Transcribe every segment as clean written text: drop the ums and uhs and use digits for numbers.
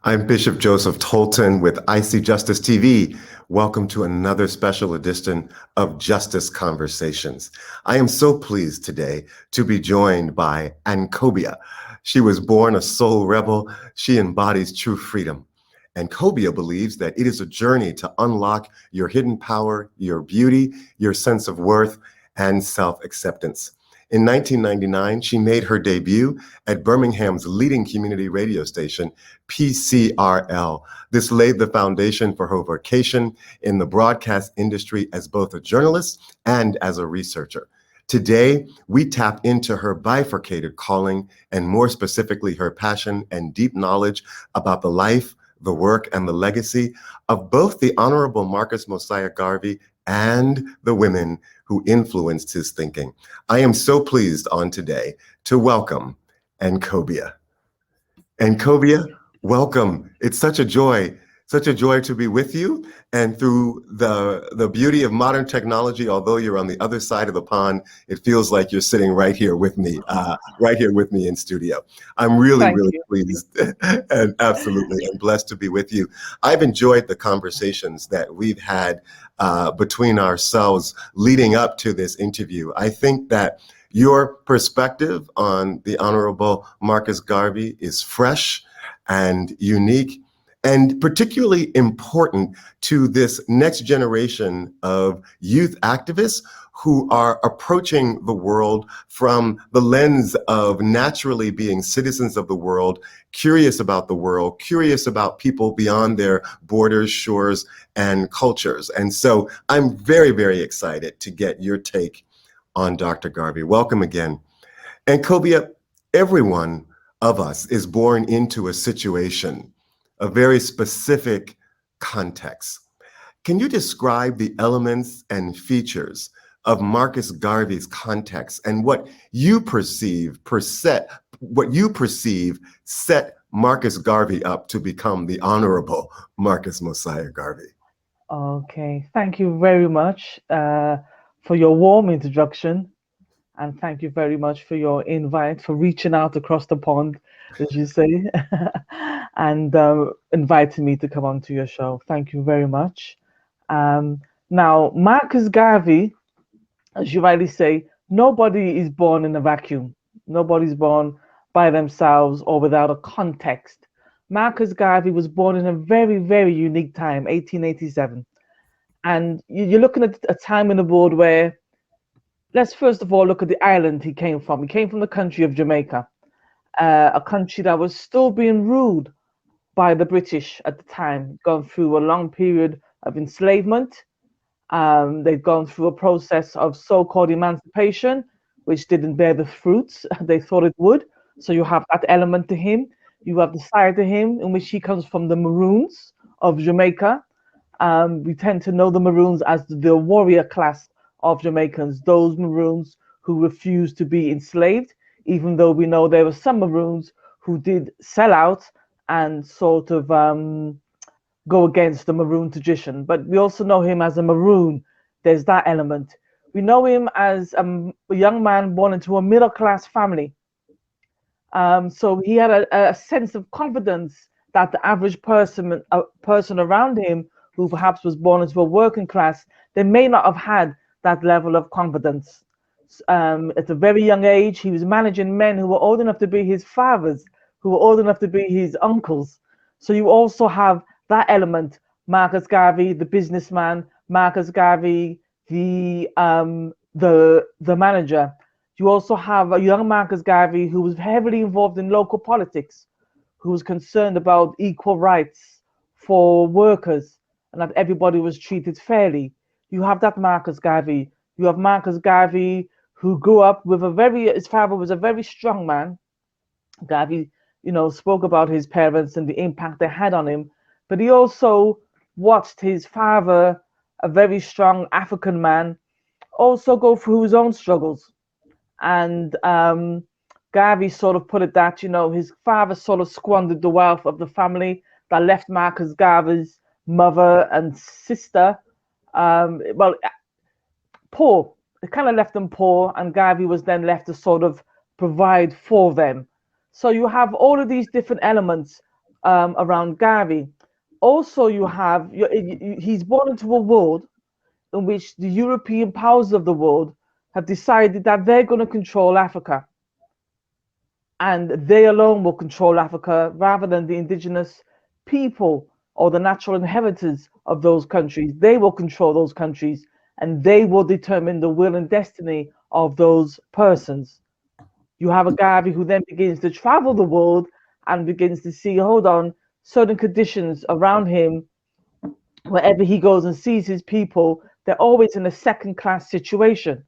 I'm Bishop Joseph Tolton with IC Justice TV. Welcome to another special edition of Justice Conversations. I am so pleased today to be joined by Ankhobia. She was born a soul rebel. She embodies true freedom. Ankhobia believes that it is a journey to unlock your hidden power, your beauty, your sense of worth, and self-acceptance. In 1999, she made her debut at Birmingham's leading community radio station, PCRL. This laid the foundation for her vocation in the broadcast industry as both a journalist and as a researcher. Today, we tap into her bifurcated calling and more specifically her passion and deep knowledge about the life, the work, and the legacy of both the Honorable Marcus Mosiah Garvey and the women who influenced his thinking. I am so pleased on today to welcome Ankhobia. Ankhobia, welcome. It's such a joy to be with you. And through the beauty of modern technology, although you're on the other side of the pond, it feels like you're sitting right here with me in studio. I'm really pleased and absolutely and blessed to be with you. I've enjoyed the conversations that we've had between ourselves leading up to this interview. I think that your perspective on the Honorable Marcus Garvey is fresh and unique, and particularly important to this next generation of youth activists who are approaching the world from the lens of naturally being citizens of the world, curious about the world, curious about people beyond their borders, shores, and cultures. And so I'm very, very excited to get your take on Dr. Garvey. Welcome again. Ankhobia, every one of us is born into a situation, a very specific context. Can you describe the elements and features of Marcus Garvey's context and what you perceive set Marcus Garvey up to become the Honorable Marcus Mosiah Garvey? Okay, thank you very much for your warm introduction, and thank you very much for your invite, for reaching out across the pond, as you say, and inviting me to come onto your show. Thank you very much. Now, Marcus Garvey, as you rightly say, nobody is born in a vacuum. Nobody's born by themselves or without a context. Marcus Garvey was born in a very, very unique time, 1887. And you're looking at a time in the world where, let's first of all look at the island he came from. He came from the country of Jamaica, a country that was still being ruled by the British at the time, gone through a long period of enslavement. They'd gone through a process of so-called emancipation, which didn't bear the fruits they thought it would. So you have that element to him. You have the side to him in which he comes from the Maroons of Jamaica. We tend to know the Maroons as the warrior class of Jamaicans, those Maroons who refused to be enslaved, even though we know there were some Maroons who did sell out and sort of go against the Maroon tradition. But we also know him as a Maroon. There's that element. We know him as a young man born into a middle-class family. So he had a sense of confidence that the average person around him who perhaps was born into a working class, they may not have had that level of confidence. At a very young age, he was managing men who were old enough to be his fathers, who were old enough to be his uncles. So you also have that element, Marcus Garvey, the businessman, Marcus Garvey, the manager. You also have a young Marcus Garvey who was heavily involved in local politics, who was concerned about equal rights for workers and that everybody was treated fairly. You have that Marcus Garvey. You have Marcus Garvey who grew up with his father was a very strong man. Garvey, spoke about his parents and the impact they had on him, but he also watched his father, a very strong African man, also go through his own struggles. And Garvey sort of put it that, his father sort of squandered the wealth of the family that left Marcus Garvey's mother and sister, poor. It kind of left them poor, and Garvey was then left to sort of provide for them. So you have all of these different elements around Garvey. Also, he's born into a world in which the European powers of the world have decided that they're going to control Africa, and they alone will control Africa rather than the indigenous people or the natural inhabitants of those countries. They will control those countries, and they will determine the will and destiny of those persons. You have a Garvey who then begins to travel the world and begins to see, hold on, certain conditions around him. Wherever he goes and sees his people, they're always in a second class situation.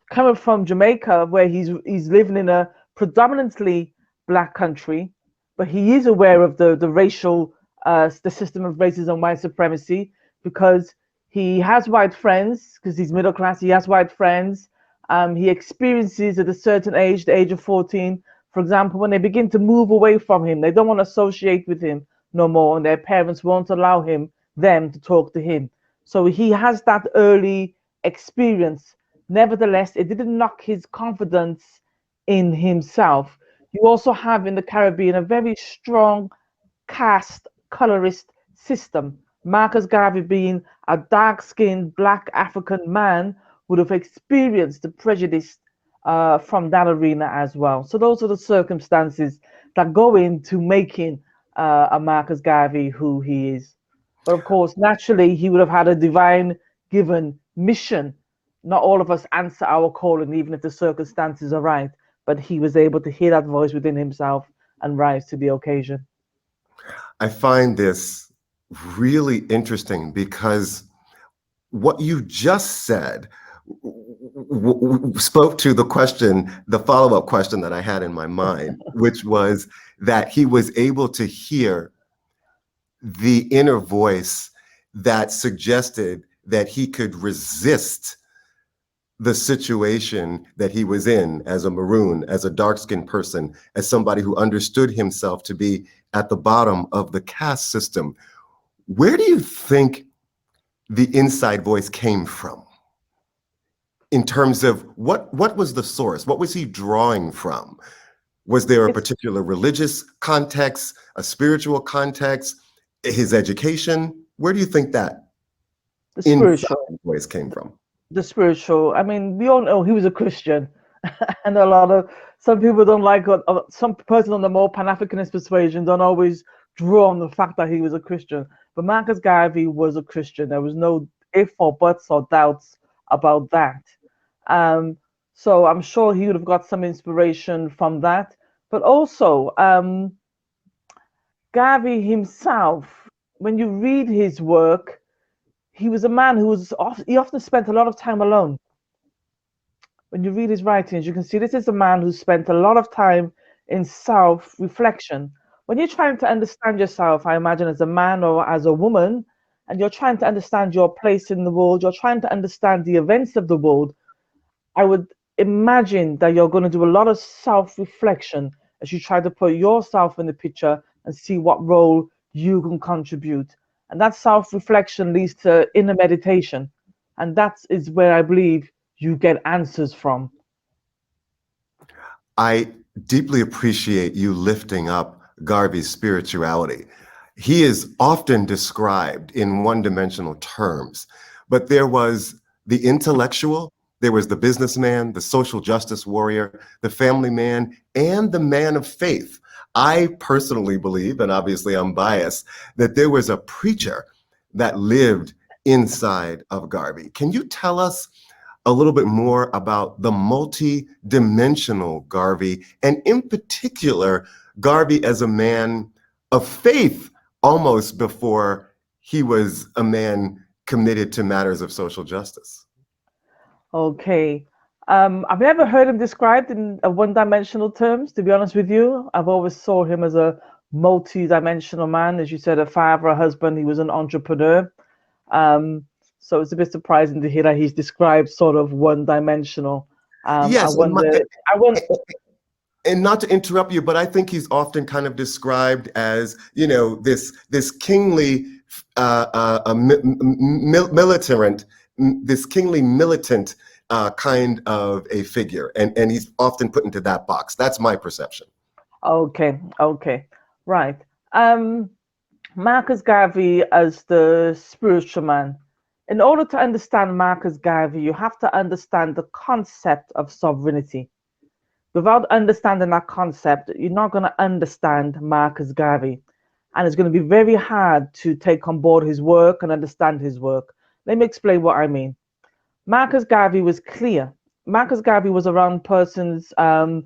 Coming from Jamaica, where he's living in a predominantly black country, but he is aware of the racial, the system of racism, white supremacy, because he has white friends, because he's middle class, he has white friends. He experiences at a certain age, the age of 14, for example, when they begin to move away from him, they don't want to associate with him no more, and their parents won't allow them to talk to him. So he has that early experience. Nevertheless, it didn't knock his confidence in himself. You also have in the Caribbean a very strong caste colorist system. Marcus Garvey, being a dark-skinned black African man, would have experienced the prejudice from that arena as well. So those are the circumstances that go into making a Marcus Garvey who he is. But of course, naturally, he would have had a divine given mission. Not all of us answer our calling, even if the circumstances are right, but he was able to hear that voice within himself and rise to the occasion. I find this really interesting because what you just said spoke to the question, the follow-up question that I had in my mind, which was that he was able to hear the inner voice that suggested that he could resist the situation that he was in as a maroon, as a dark-skinned person, as somebody who understood himself to be at the bottom of the caste system. Where do you think the inside voice came from? In terms of what was the source? What was he drawing from? Was there a particular religious context, a spiritual context, his education? Where do you think that inside voice came from? The spiritual. I mean, we all know he was a Christian, and some people don't like, some person on the more Pan-Africanist persuasion don't always draw on the fact that he was a Christian. But Marcus Garvey was a Christian. There was no if or buts or doubts about that. So I'm sure he would have got some inspiration from that. But also, Garvey himself, when you read his work, he was a man he often spent a lot of time alone. When you read his writings, you can see this is a man who spent a lot of time in self-reflection. When you're trying to understand yourself, I imagine as a man or as a woman, and you're trying to understand your place in the world, you're trying to understand the events of the world, I would imagine that you're going to do a lot of self-reflection as you try to put yourself in the picture and see what role you can contribute. And that self-reflection leads to inner meditation. And that is where I believe you get answers from. I deeply appreciate you lifting up Garvey's spirituality. He is often described in one-dimensional terms, but there was the intellectual, there was the businessman, the social justice warrior, the family man, and the man of faith. I personally believe, and obviously I'm biased, that there was a preacher that lived inside of Garvey. Can you tell us a little bit more about the multi-dimensional Garvey, and in particular, Garvey as a man of faith almost before he was a man committed to matters of social justice? Okay. I've never heard him described in one-dimensional terms, to be honest with you. I've always saw him as a multi-dimensional man. As you said, a father, a husband, he was an entrepreneur. So it's a bit surprising to hear that he's described sort of one-dimensional. Yes, and not to interrupt you, but I think he's often kind of described as, you know, this kingly militant kind of a figure, and he's often put into that box. That's my perception. Okay. Right. Um, Marcus Garvey as the spiritual man. In order to understand Marcus Garvey, you have to understand the concept of sovereignty. Without understanding that concept, you're not going to understand Marcus Garvey. And it's going to be very hard to take on board his work and understand his work. Let me explain what I mean. Marcus Garvey was clear. Marcus Garvey was around persons some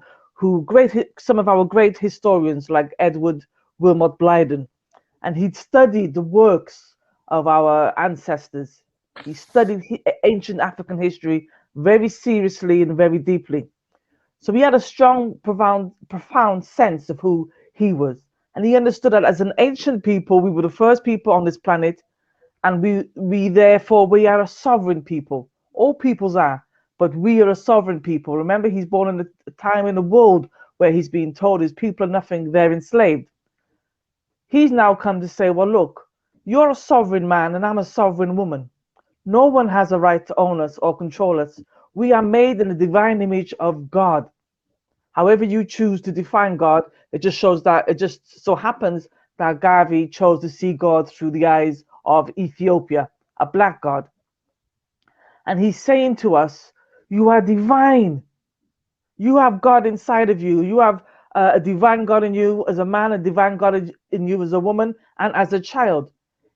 of our great historians like Edward Wilmot Blyden, and he'd studied the works of our ancestors. He studied ancient African history very seriously and very deeply. So he had a strong, profound sense of who he was. And he understood that as an ancient people, we were the first people on this planet, and we therefore we are a sovereign people. All peoples are, but we are a sovereign people. Remember, he's born in a time in the world where he's being told his people are nothing, they're enslaved. He's now come to say, well, look, you're a sovereign man and I'm a sovereign woman. No one has a right to own us or control us. We are made in the divine image of God. However you choose to define God, it just shows that it just so happens that Garvey chose to see God through the eyes of Ethiopia, a black God. And he's saying to us, you are divine. You have God inside of you. You have a divine God in you as a man, a divine God in you as a woman, and as a child.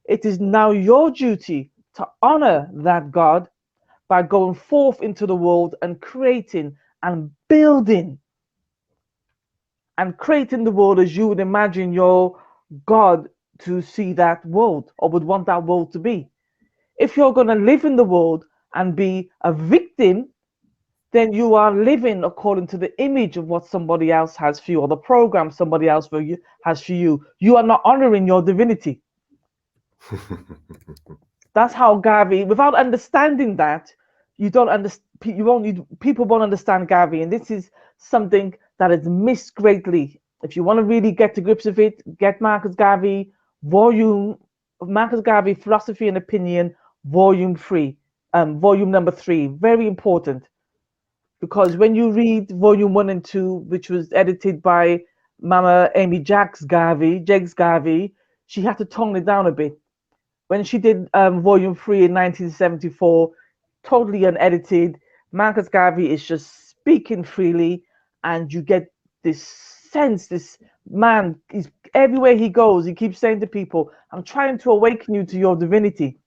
It is now your duty to honor that God by going forth into the world and creating and building and creating the world as you would imagine your God to see that world or would want that world to be. If you're going to live in the world and be a victim, then you are living according to the image of what somebody else has for you or the program somebody else has for you. You are not honoring your divinity. That's how Garvey, without understanding that, you don't understand. People won't understand Garvey, and this is something that is missed greatly. If you want to really get to grips with it, get Marcus Garvey, Philosophy and Opinion, volume number 3. Very important, because when you read volume 1 and 2, which was edited by Mama Amy Jacques Garvey, she had to tone it down a bit. When she did volume 3 in 1974, totally unedited, Marcus Garvey is just speaking freely, and you get this sense, this man, everywhere he goes, he keeps saying to people, I'm trying to awaken you to your divinity.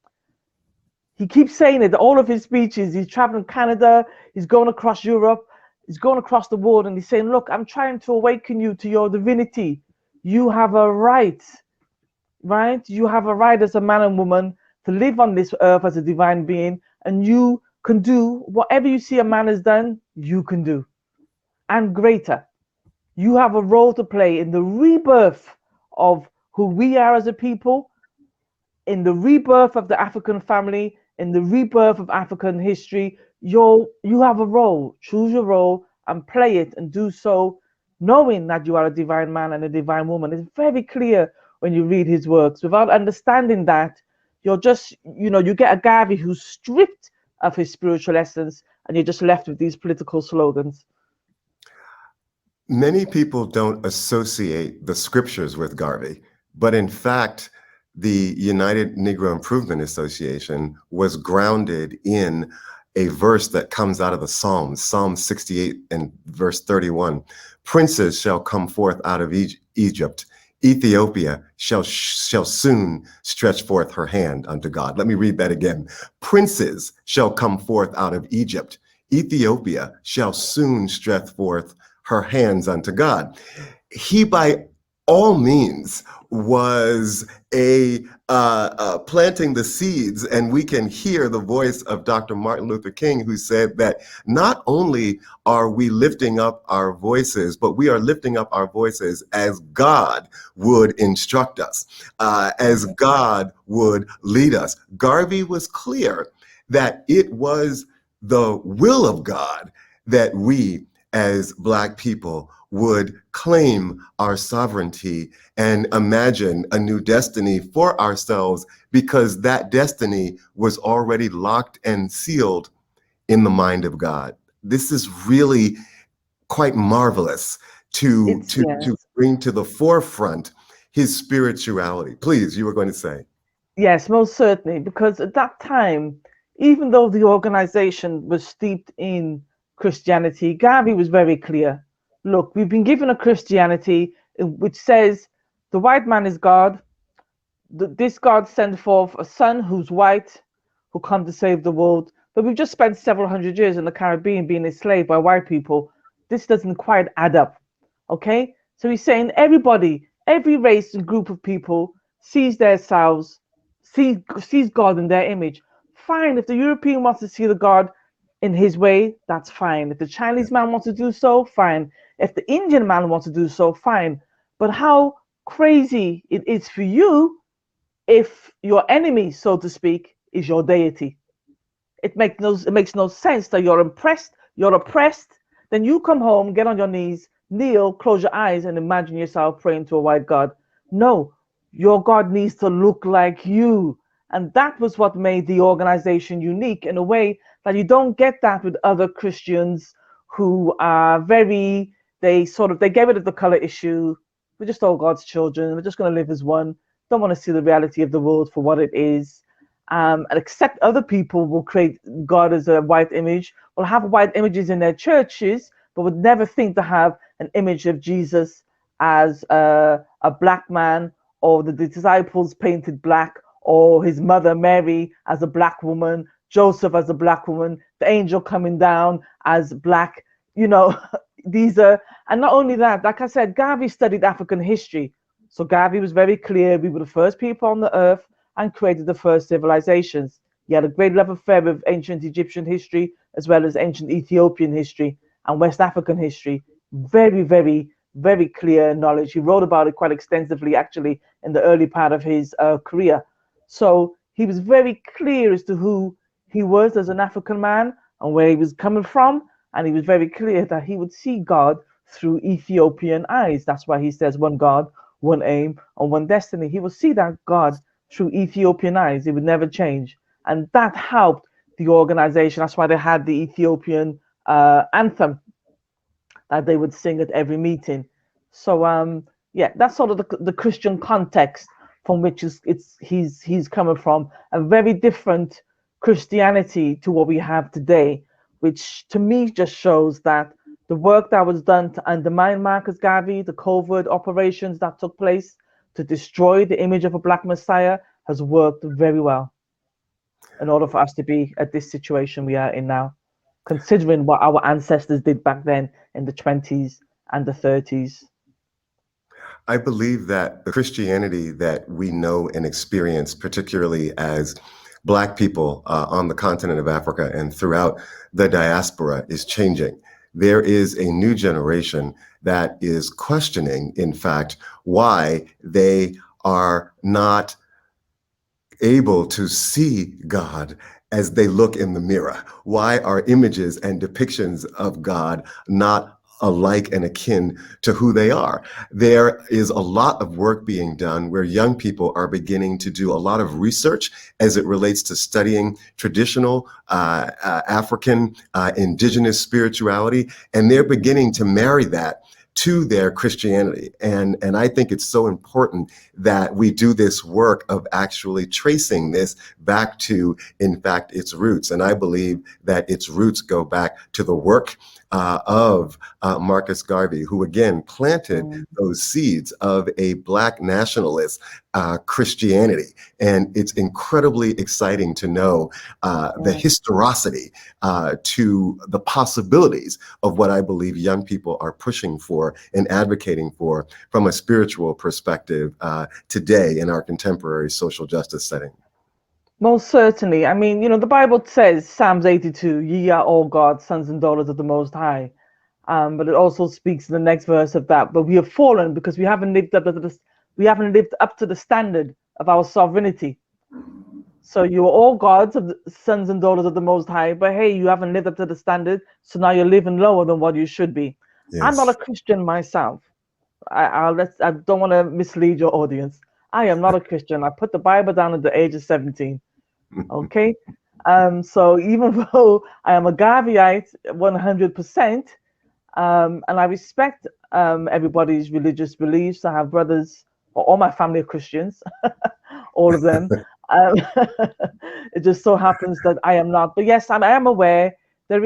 He keeps saying it, all of his speeches. He's traveling Canada, he's going across Europe, he's going across the world, and he's saying, look, I'm trying to awaken you to your divinity. You have a right? You have a right as a man and woman to live on this earth as a divine being, and you can do whatever you see a man has done, you can do, and greater. You have a role to play in the rebirth of who we are as a people, in the rebirth of the African family, in the rebirth of African history. You have a role. Choose your role and play it, and do so knowing that you are a divine man and a divine woman. It's very clear when you read his works. Without understanding that, you're just, you get a Garvey who's stripped of his spiritual essence, and you're just left with these political slogans. Many people don't associate the scriptures with Garvey, but in fact, the United Negro Improvement Association was grounded in a verse that comes out of the Psalms, Psalm 68 and verse 31. Princes shall come forth out of Egypt. Ethiopia shall soon stretch forth her hand unto God. Let me read that again. Princes shall come forth out of Egypt. Ethiopia shall soon stretch forth her hands unto God. He, by all means, was planting the seeds, and we can hear the voice of Dr. Martin Luther King, who said that not only are we lifting up our voices, but we are lifting up our voices as God would instruct us, as God would lead us. Garvey was clear that it was the will of God that we as Black people would claim our sovereignty and imagine a new destiny for ourselves, because that destiny was already locked and sealed in the mind of God. This is really quite marvelous to bring to the forefront his spirituality. Please, you were going to say. Yes, most certainly, because at that time, even though the organization was steeped in Christianity, Garvey was very clear. Look, we've been given a Christianity which says the white man is God. This God sent forth a son who's white, who come to save the world. But we've just spent several hundred years in the Caribbean being enslaved by white people. This doesn't quite add up. Okay? So he's saying everybody, every race and group of people sees themselves, sees God in their image. Fine. If the European wants to see the God in his way, that's fine. If the Chinese man wants to do so, fine. If the Indian man wants to do so, fine. But how crazy it is for you if your enemy, so to speak, is your deity. It makes no sense that you're oppressed, then you come home, get on your knees, kneel, close your eyes, and imagine yourself praying to a white God. No, your God needs to look like you. And that was what made the organization unique in a way that you don't get that with other Christians who are they get rid of the color issue. We're just all God's children. We're just going to live as one. Don't want to see the reality of the world for what it is. And accept other people will create God as a white image, will have white images in their churches, but would never think to have an image of Jesus as a black man, or the disciples painted black, or his mother Mary as a black woman, Joseph as a black woman, the angel coming down as black. These are, and not only that, like I said, Garvey studied African history. So Garvey was very clear, we were the first people on the earth and created the first civilizations. He had a great love affair with ancient Egyptian history, as well as ancient Ethiopian history and West African history. Very, very, very clear knowledge. He wrote about it quite extensively, actually, in the early part of his career. So he was very clear as to who he was as an African man and where he was coming from. And he was very clear that he would see God through Ethiopian eyes. That's why he says one God, one aim, and one destiny. He will see that God through Ethiopian eyes. It would never change. And that helped the organization. That's why they had the Ethiopian anthem that they would sing at every meeting. So that's sort of the Christian context from which he's coming from. A very different Christianity to what we have today, which to me just shows that the work that was done to undermine Marcus Garvey, the covert operations that took place to destroy the image of a black Messiah, has worked very well in order for us to be at this situation we are in now, considering what our ancestors did back then in the 20s and the 30s. I believe that the Christianity that we know and experience, particularly as Black people on the continent of Africa and throughout the diaspora, is changing. There is a new generation that is questioning, in fact, why they are not able to see God as they look in the mirror. Why are images and depictions of God not alike and akin to who they are? There is a lot of work being done where young people are beginning to do a lot of research as it relates to studying traditional African indigenous spirituality, and they're beginning to marry that to their Christianity. And I think it's so important that we do this work of actually tracing this back to, in fact, its roots. And I believe that its roots go back to the work of Marcus Garvey, who again planted those seeds of a Black nationalist Christianity. And it's incredibly exciting to know the historicity to the possibilities of what I believe young people are pushing for and advocating for from a spiritual perspective today in our contemporary social justice setting. Most certainly. I mean, the Bible says, Psalms 82, ye are all God's sons and daughters of the Most High. But it also speaks in the next verse of that. But we have fallen because we haven't lived up to the standard of our sovereignty. So you are all God's sons and daughters of the Most High, but hey, you haven't lived up to the standard, so now you're living lower than what you should be. Yes. I'm not a Christian myself. I don't want to mislead your audience. I am not a Christian. I put the Bible down at the age of 17. Okay? So even though I am a Garveyite 100%, and I respect everybody's religious beliefs, I have brothers all my family are Christians, all of them. Um, it just so happens that I am not. But yes, I am aware there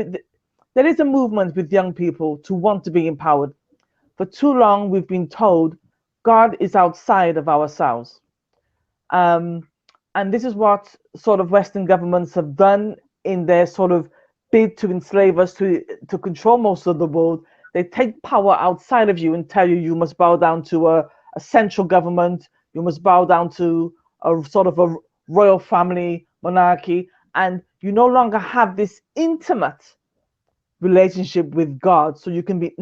is a movement with young people to want to be empowered. For too long, we've been told God is outside of ourselves. Um, and this is what sort of Western governments have done in their sort of bid to enslave us, to control most of the world. They take power outside of you and tell you must bow down to a central government, you must bow down to a sort of a royal family, monarchy, and you no longer have this intimate relationship with God, so you can be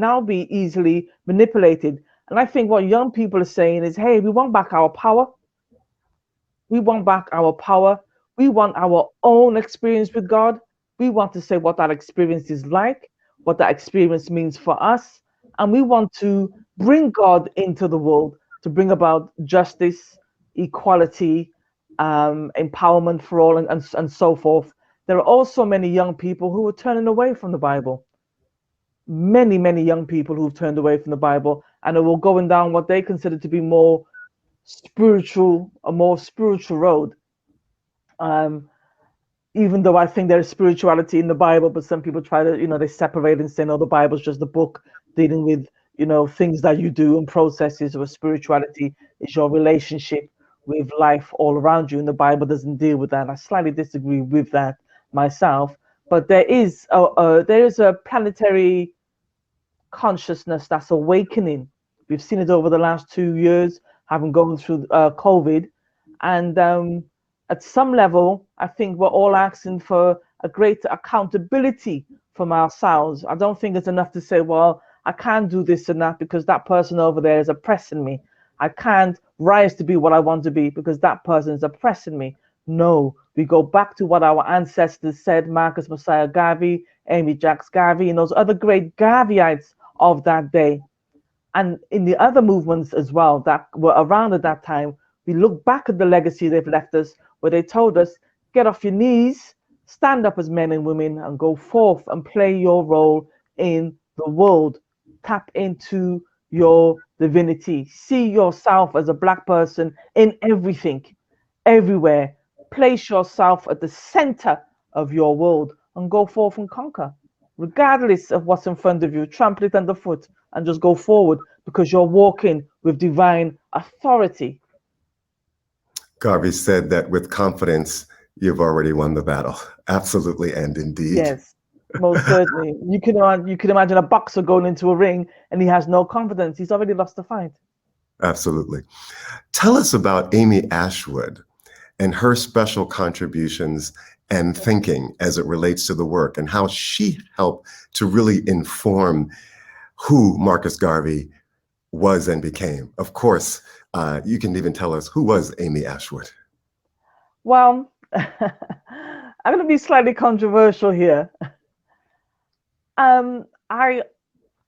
easily manipulated. And I think what young people are saying is, hey, we want back our power. We want back our power. We want our own experience with God. We want to say what that experience is like, what that experience means for us. And we want to bring God into the world to bring about justice, equality, empowerment for all, and so forth. There are also many young people who are turning away from the Bible. Many young people who've turned away from the Bible and are going down what they consider to be a more spiritual road. Even though I think there is spirituality in the Bible, but some people try to, they separate and say, no, the Bible's just a book dealing with, things that you do and processes, or spirituality is your relationship with life all around you. And the Bible doesn't deal with that. I slightly disagree with that myself, but there is a planetary consciousness that's awakening. We've seen it over the last 2 years, having gone through COVID. And at some level, I think we're all asking for a greater accountability from ourselves. I don't think it's enough to say, well, I can't do this and that because that person over there is oppressing me. I can't rise to be what I want to be because that person is oppressing me. No, we go back to what our ancestors said, Marcus Messiah Garvey, Amy Jacques Garvey, and those other great Garveyites of that day. And in the other movements as well that were around at that time, we look back at the legacy they've left us, where they told us, get off your knees, stand up as men and women, and go forth and play your role in the world. Tap into your divinity. See yourself as a Black person in everything, everywhere. Place yourself at the center of your world and go forth and conquer, regardless of what's in front of you. Trample it underfoot and just go forward because you're walking with divine authority. Garvey said that with confidence, you've already won the battle. Absolutely, and indeed. Yes, most certainly. You can imagine a boxer going into a ring and he has no confidence. He's already lost the fight. Absolutely. Tell us about Amy Ashwood and her special contributions and thinking as it relates to the work, and how she helped to really inform who Marcus Garvey was and became. Of course, you can even tell us, who was Amy Ashwood? Well, I'm going to be slightly controversial here. I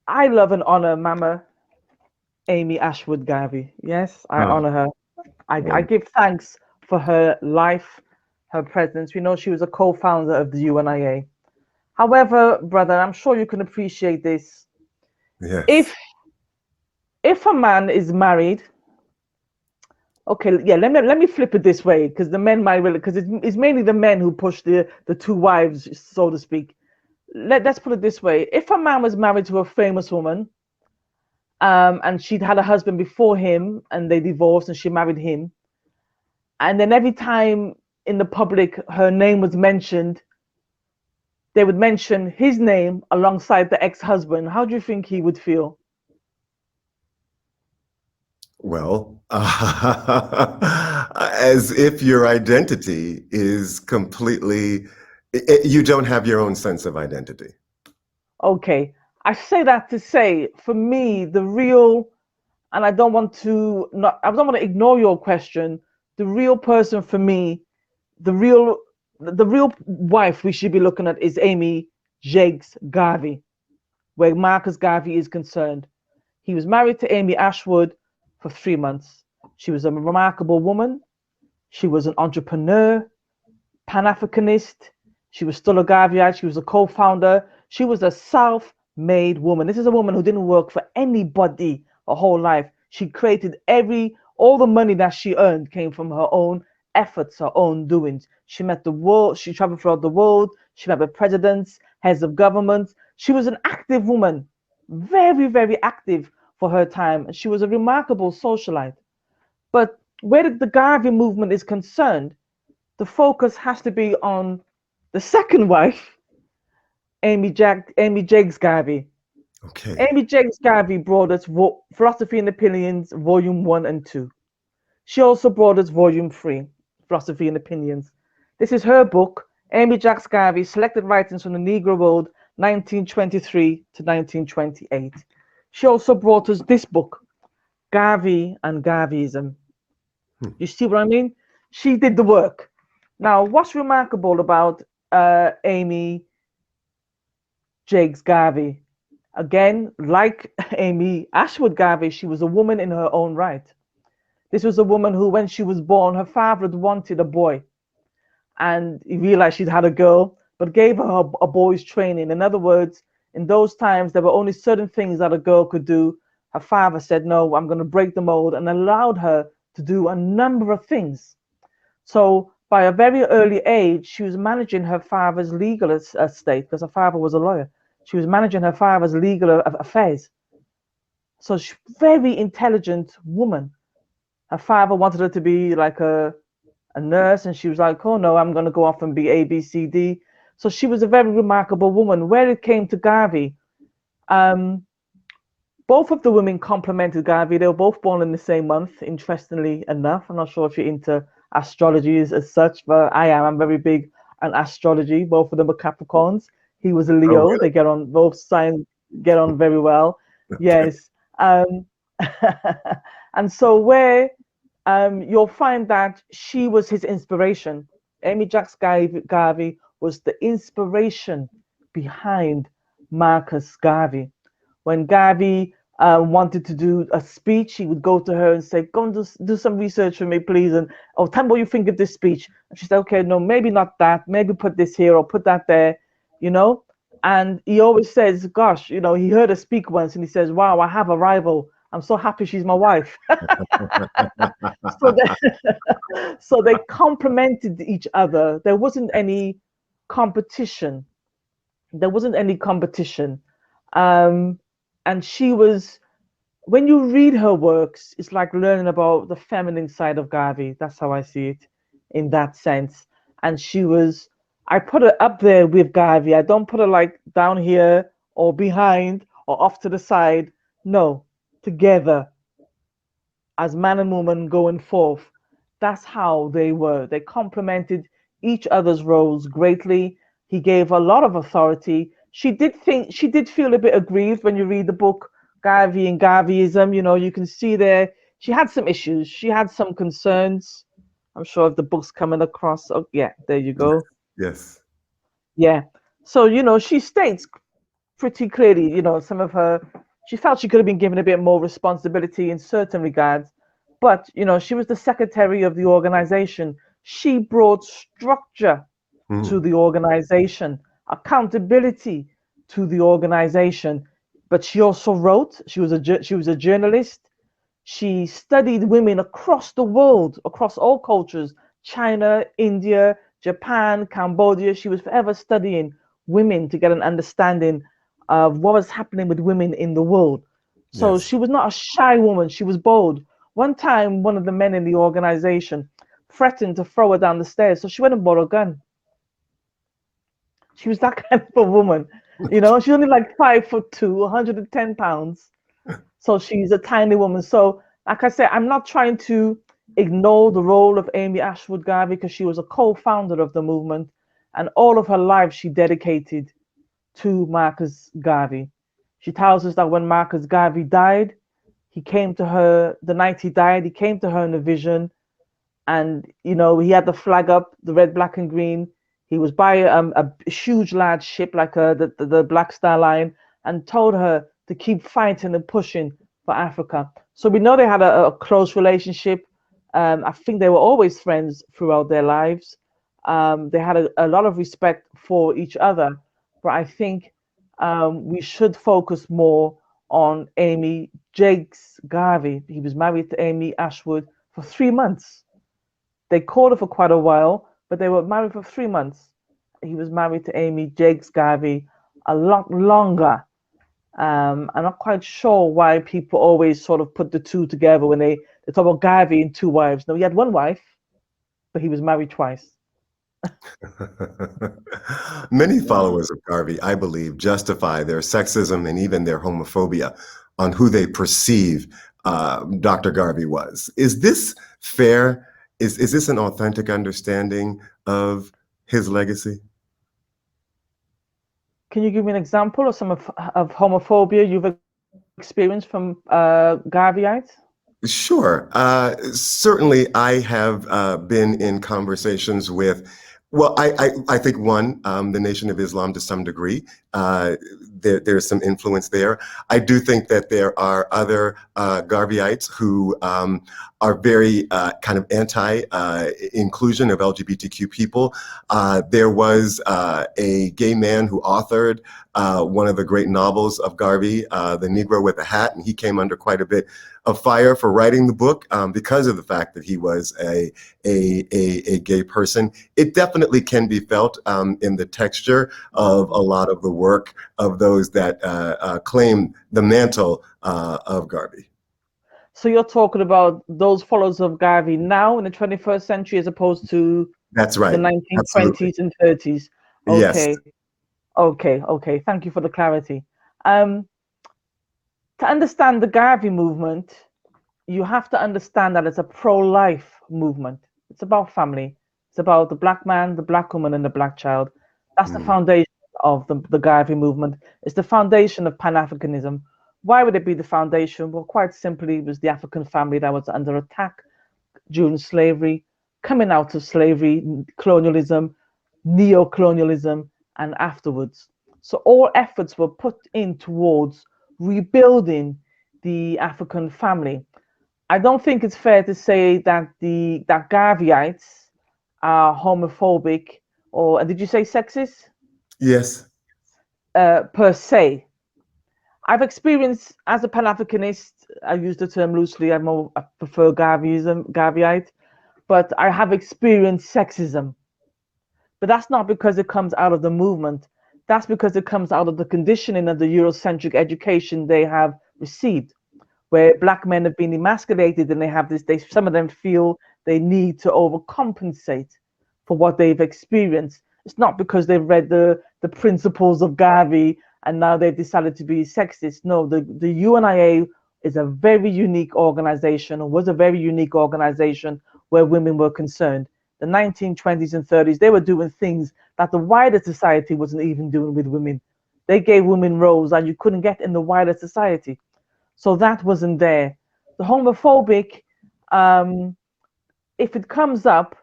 love and honor Mama Amy Ashwood Garvey. Yes, I honor her. I give thanks for her life, her presence. We know she was a co-founder of the UNIA. However, brother, I'm sure you can appreciate this. Yes. If a man is married, okay, yeah, let me flip it this way, because the men might really, because it's mainly the men who push the two wives, so to speak. Let's put it this way: if a man was married to a famous woman, and she'd had a husband before him, and they divorced, and she married him, and then every time in the public her name was mentioned, they would mention his name alongside the ex-husband, how do you think he would feel? Well, as if your identity is completely, you don't have your own sense of identity. Okay, I say that to say, for me, the real, and I don't want to ignore your question. The real person for me, the real wife we should be looking at is Amy Jacques Garvey, where Marcus Garvey is concerned. He was married to Amy Ashwood for 3 months. She was a remarkable woman. She was an entrepreneur, Pan-Africanist. She was still a Garveyite. She was a co-founder. She was a self-made woman. This is a woman who didn't work for anybody her whole life. She created All the money that she earned came from her own efforts, her own doings. She met the world, she traveled throughout the world, she met with presidents, heads of governments. She was an active woman, very, very active for her time. And she was a remarkable socialite. But where the Garvey movement is concerned, the focus has to be on the second wife, Amy Jaggs Garvey. Okay. Amy Jaggs Garvey brought us Philosophy and Opinions, Volume 1 and 2. She also brought us Volume 3, Philosophy and Opinions. This is her book, Amy Jaggs Garvey, Selected Writings from the Negro World, 1923 to 1928. She also brought us this book, Garvey and Garveyism. You see what I mean? She did the work. Now, what's remarkable about Amy Jaggs Garvey? Again, like Amy Ashwood Garvey, she was a woman in her own right. This was a woman who, when she was born, her father had wanted a boy. And he realized she'd had a girl, but gave her a boy's training. In other words, in those times, there were only certain things that a girl could do. Her father said, no, I'm going to break the mold, and allowed her to do a number of things. So by a very early age, she was managing her father's legal estate, because her father was a lawyer. She was managing her father's legal affairs. So she's a very intelligent woman. Her father wanted her to be like a nurse, and she was like, oh no, I'm going to go off and be A, B, C, D. So she was a very remarkable woman. Where it came to Garvey, both of the women complemented Garvey. They were both born in the same month, interestingly enough. I'm not sure if you're into astrology as such, but I am. I'm very big on astrology. Both of them are Capricorns. He was a Oh, Leo. really? They get on, both signs get on very well. Yes. And so where you'll find that she was his inspiration. Amy Jaggs Garvey was the inspiration behind Marcus Garvey. When Garvey wanted to do a speech, he would go to her and say, go and do some research for me, please. And, oh, tell me what you think of this speech. And she said, okay, no, maybe not that. Maybe put this here or put that there, you know. And he always says, gosh, you know, he heard her speak once and he says, wow, I have a rival. I'm so happy she's my wife. So they complemented each other. There wasn't any competition. There wasn't any competition. And she was, when you read her works, it's like learning about the feminine side of Garvey. That's how I see it in that sense. And she was, I put her up there with Garvey. I don't put her like down here or behind or off to the side. No, together as man and woman going forth. That's how they were. They complemented each other's roles greatly. He gave a lot of authority. She did feel a bit aggrieved when you read the book Garvey and Garveyism. You know, you can see there she had some issues. She had some concerns. I'm sure if the book's coming across. Oh, yeah, there you go. Yes. Yeah. So, you know, she states pretty clearly, you know, some of her, she felt she could have been given a bit more responsibility in certain regards. But, you know, she was the secretary of the organization. She brought structure to the organization, accountability to the organization. But she also wrote. She was a journalist. She studied women across the world, across all cultures, China, India, Japan, Cambodia. She was forever studying women to get an understanding of what was happening with women in the world. So Yes. she was not a shy woman. She was bold. One time, one of the men in the organization threatened to throw her down the stairs. So she went and bought a gun. She was that kind of a woman. You know, she's only like 5'2", 110 pounds. So she's a tiny woman. So, like I said, I'm not trying to ignore the role of Amy Ashwood Garvey because she was a co-founder of the movement, and all of her life she dedicated to Marcus Garvey. She tells us that when Marcus Garvey died, he came to her the night he died. He came to her in a vision, and you know he had the flag up, the red, black, and green. He was by a huge, large ship like the Black Star Line, and told her to keep fighting and pushing for Africa. So we know they had a close relationship. I think they were always friends throughout their lives. They had a lot of respect for each other. But I think we should focus more on Amy Jakes Garvey. He was married to Amy Ashwood for 3 months. They courted for quite a while, but they were married for 3 months. He was married to Amy Jakes Garvey a lot longer. I'm not quite sure why people always sort of put the two together when they talk about Garvey and two wives. No, he had one wife, but he was married twice. Many followers of Garvey, I believe, justify their sexism and even their homophobia on who they perceive Dr. Garvey was. Is this fair? Is this an authentic understanding of his legacy? Can you give me an example of some of homophobia you've experienced from Garveyites? Sure. Certainly, I have been in conversations with, well, I think one, the Nation of Islam to some degree. There's some influence there. I do think that there are other Garveyites who are very kind of anti-inclusion of LGBTQ people. There was a gay man who authored one of the great novels of Garvey, The Negro with a Hat, and he came under quite a bit of fire for writing the book because of the fact that he was a gay person. It definitely can be felt in the texture of a lot of the work of those that claim the mantle of Garvey. So you're talking about those followers of Garvey now in the 21st century as opposed to That's right. the 1920s Absolutely. and 30s. Yes. Okay. Thank you for the clarity. To understand the Garvey movement, you have to understand that it's a pro-life movement. It's about family. It's about the black man, the black woman, and the black child. That's the foundation of the Garvey movement. It's the foundation of Pan-Afrikanism. Why would it be the foundation? Well, quite simply, it was the African family that was under attack during slavery, coming out of slavery, colonialism, neo-colonialism, and afterwards. So all efforts were put in towards rebuilding the African family. I don't think it's fair to say that that Garveyites are homophobic or did you say sexist? Yes. Per se. I've experienced as a Pan-Africanist, I use the term loosely, I prefer Garveyite, but I have experienced sexism. But that's not because it comes out of the movement. That's because it comes out of the conditioning of the Eurocentric education they have received, where black men have been emasculated and they have this, some of them feel they need to overcompensate for what they've experienced. It's not because they've read the principles of Garvey and now they've decided to be sexist. No, the UNIA is a very unique organization, or was a very unique organization where women were concerned. The 1920s and 30s, they were doing things that the wider society wasn't even doing with women. They gave women roles that you couldn't get in the wider society. So that wasn't there. The homophobic, if it comes up,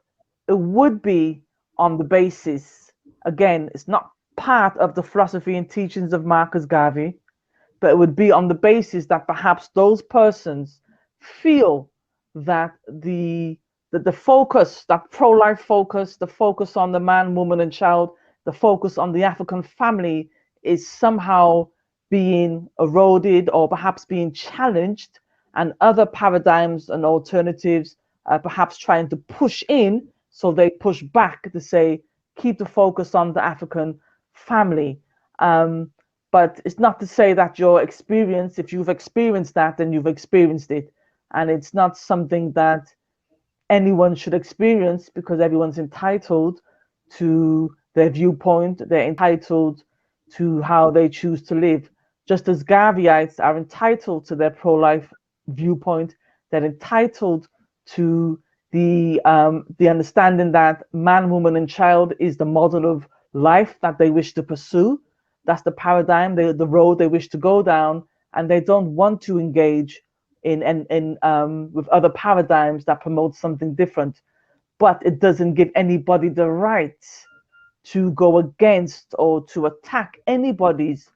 it would be on the basis, again, it's not part of the philosophy and teachings of Marcus Garvey, but it would be on the basis that perhaps those persons feel that the focus, that pro-life focus, the focus on the man, woman, and child, the focus on the African family is somehow being eroded or perhaps being challenged, and other paradigms and alternatives perhaps trying to push in, so they push back to say, keep the focus on the African family. But it's not to say that your experience, if you've experienced that, then you've experienced it. And it's not something that anyone should experience, because everyone's entitled to their viewpoint. They're entitled to how they choose to live. Just as Garveyites are entitled to their pro-life viewpoint, they're entitled to the understanding that man, woman, and child is the model of life that they wish to pursue. That's the paradigm, the road they wish to go down, and they don't want to engage in with other paradigms that promote something different. But it doesn't give anybody the right to go against or to attack anybody's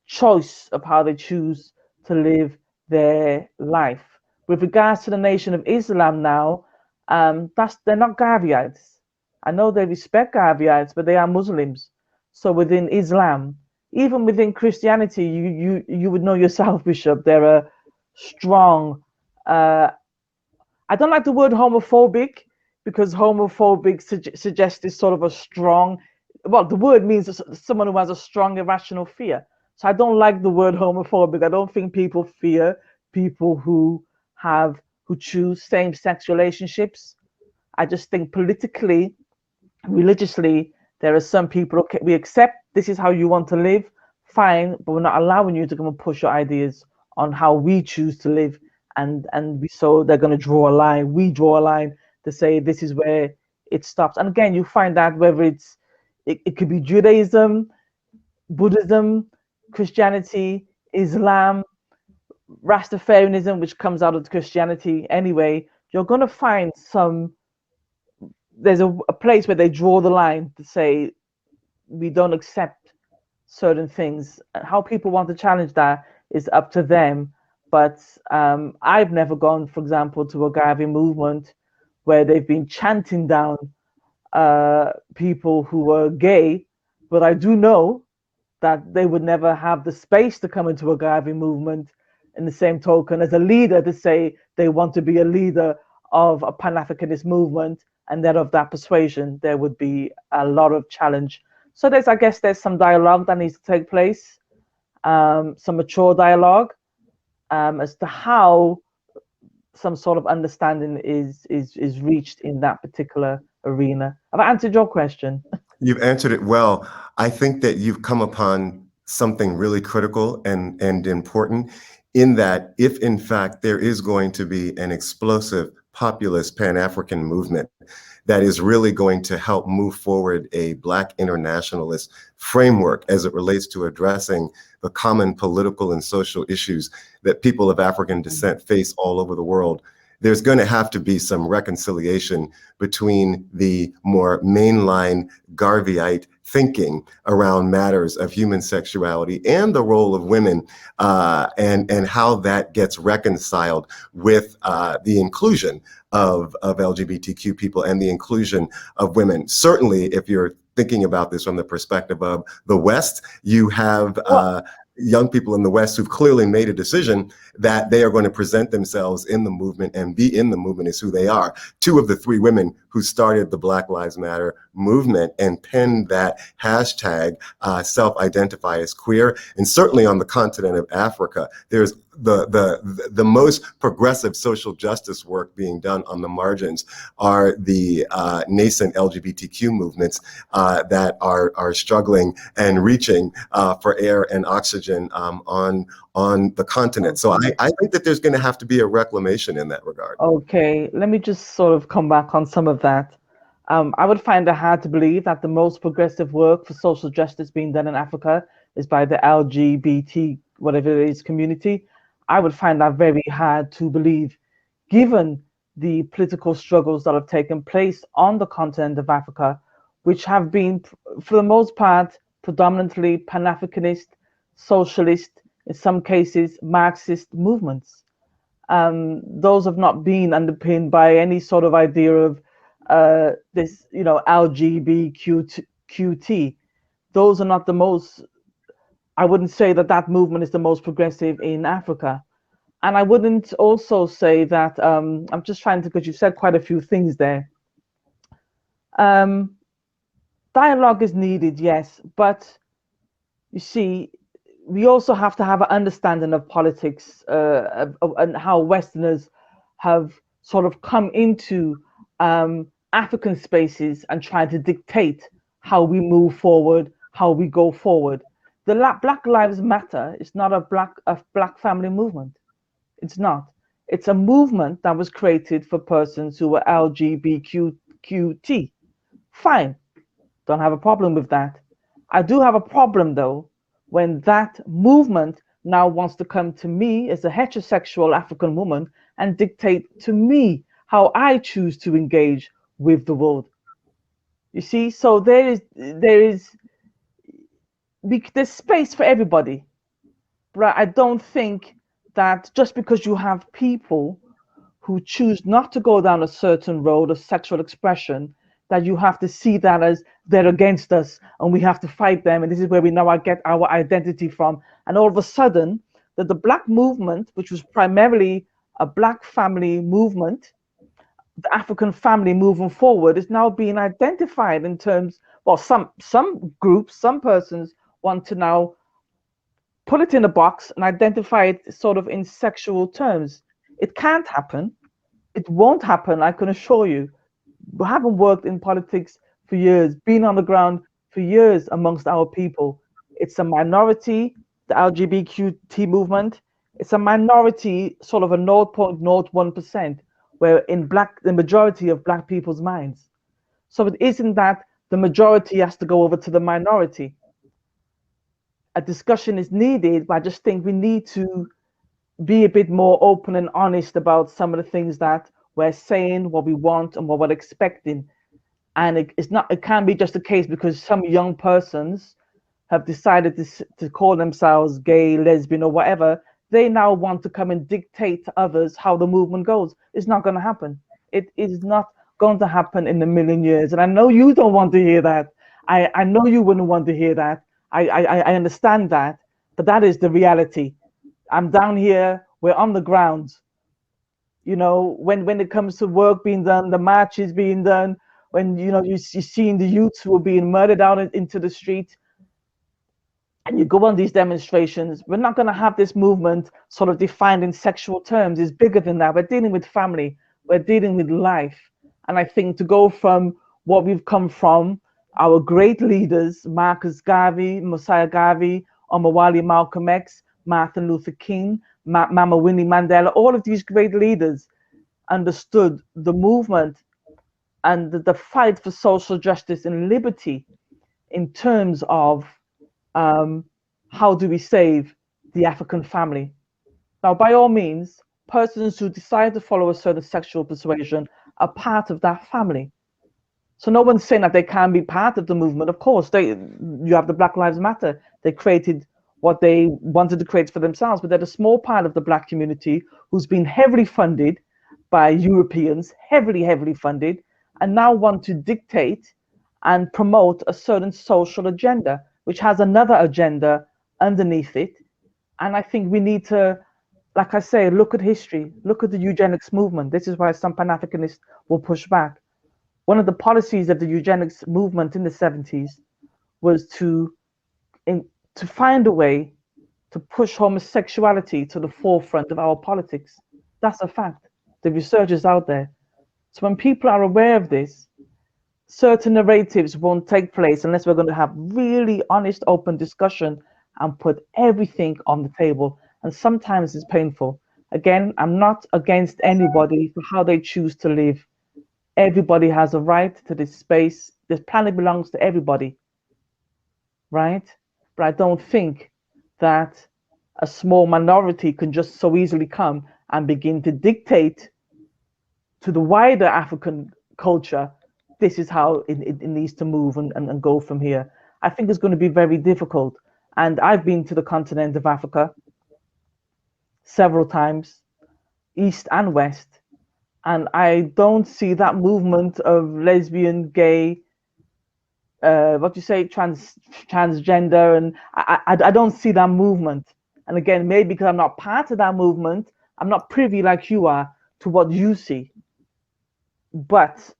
choice of how they choose to live their life. With regards to the Nation of Islam now, they're not Garveyites. I know they respect Garveyites, but they are Muslims. So within Islam, even within Christianity, you would know yourself, Bishop. There are strong. I don't like the word homophobic because homophobic suggests this sort of a strong. Well, the word means someone who has a strong irrational fear. So I don't like the word homophobic. I don't think people fear people who choose same-sex relationships. I just think politically, religiously, there are some people, okay, we accept this is how you want to live, fine, but we're not allowing you to come and push your ideas on how we choose to live. So they're going to draw a line. We draw a line to say this is where it stops. And again, you find that whether it could be Judaism, Buddhism, Christianity, Islam, Rastafarianism, which comes out of Christianity anyway, you're going to find there's a place where they draw the line to say we don't accept certain things. How people want to challenge that is up to them. But I've never gone, for example, to a Garvey movement where they've been chanting down people who were gay. But I do know that they would never have the space to come into a Garvey movement in the same token as a leader to say they want to be a leader of a Pan-Africanist movement, and then of that persuasion, there would be a lot of challenge. So I guess there's some dialogue that needs to take place, some mature dialogue as to how some sort of understanding is reached in that particular arena. Have I answered your question? You've answered it well. I think that you've come upon something really critical and important, in that if in fact there is going to be an explosive populist Pan-African movement that is really going to help move forward a Black internationalist framework as it relates to addressing the common political and social issues that people of African descent face all over the world, there's going to have to be some reconciliation between the more mainline Garveyite thinking around matters of human sexuality and the role of women, and how that gets reconciled with the inclusion of LGBTQ people and the inclusion of women. Certainly, if you're thinking about this from the perspective of the West, you have young people in the West who've clearly made a decision that they are going to present themselves in the movement and be in the movement as who they are. Two of the three women who started the Black Lives Matter movement and penned that hashtag self-identify as queer. And certainly on the continent of Africa, there's the most progressive social justice work being done on the margins are the nascent LGBTQ movements that are struggling and reaching for air and oxygen on the continent. So I think that there's going to have to be a reclamation in that regard. Okay, let me just sort of come back on some of that. I would find it hard to believe that the most progressive work for social justice being done in Africa is by the LGBT, whatever it is, community. I would find that very hard to believe, given the political struggles that have taken place on the continent of Africa, which have been, for the most part, predominantly Pan-Africanist, socialist, in some cases, Marxist movements. Those have not been underpinned by any sort of idea of this, LGBTQT. Those are not the most. I wouldn't say that movement is the most progressive in Africa. And I wouldn't also say that, I'm just trying to, because you said quite a few things there. Dialogue is needed, yes, but you see, we also have to have an understanding of politics and how Westerners have sort of come into African spaces and tried to dictate how we move forward, how we go forward. The Black Lives Matter is not a black family movement. It's not. It's a movement that was created for persons who were LGBTQT. Fine. Don't have a problem with that. I do have a problem, though, when that movement now wants to come to me as a heterosexual African woman and dictate to me how I choose to engage with the world. You see, so there's space for everybody, but I don't think that just because you have people who choose not to go down a certain road of sexual expression, that you have to see that as they're against us and we have to fight them. And this is where we now get our identity from. And all of a sudden, that the Black movement, which was primarily a Black family movement, the African family moving forward, is now being identified in terms, well, some groups, some persons want to now put it in a box and identify it sort of in sexual terms. It can't happen. It won't happen, I can assure you. We haven't worked in politics for years, been on the ground for years amongst our people. It's a minority, the LGBTQ movement. It's a minority, sort of a 0.01%, where in the majority of Black people's minds. So it isn't that the majority has to go over to the minority. A discussion is needed, but I just think we need to be a bit more open and honest about some of the things that we're saying, what we want, and what we're expecting. And it can't be just a case because some young persons have decided to call themselves gay, lesbian, or whatever. They now want to come and dictate to others how the movement goes. It's not going to happen. It is not going to happen in a million years. And I know you don't want to hear that. I know you wouldn't want to hear that. I understand that, but that is the reality. I'm down here, we're on the ground. You know, when it comes to work being done, the marches being done, when, you know, you're seeing the youths who are being murdered out into the street, and you go on these demonstrations, we're not going to have this movement sort of defined in sexual terms. It's bigger than that. We're dealing with family. We're dealing with life. And I think to go from what we've come from, our great leaders, Marcus Garvey, Mosiah Garvey, Omawali Malcolm X, Martin Luther King, Mama Winnie Mandela, all of these great leaders understood the movement and the fight for social justice and liberty in terms of how do we save the African family. Now, by all means, persons who decide to follow a certain sexual persuasion are part of that family. So no one's saying that they can't be part of the movement. Of course, you have the Black Lives Matter. They created what they wanted to create for themselves, but they're a small part of the Black community who's been heavily funded by Europeans, heavily funded, and now want to dictate and promote a certain social agenda, which has another agenda underneath it. And I think we need to, like I say, look at history, look at the eugenics movement. This is why some Pan-Africanists will push back. One of the policies of the eugenics movement in the 70s was to find a way to push homosexuality to the forefront of our politics. That's a fact. The research is out there. So when people are aware of this, certain narratives won't take place unless we're going to have really honest, open discussion and put everything on the table. And sometimes it's painful. Again, I'm not against anybody for how they choose to live. Everybody has a right to this space. This planet belongs to everybody, right? But I don't think that a small minority can just so easily come and begin to dictate to the wider African culture, this is how it needs to move and go from here. I think it's going to be very difficult. And I've been to the continent of Africa several times, east and west, and I don't see that movement of lesbian, gay, transgender, and I don't see that movement. And again, maybe because I'm not part of that movement, I'm not privy like you are to what you see. But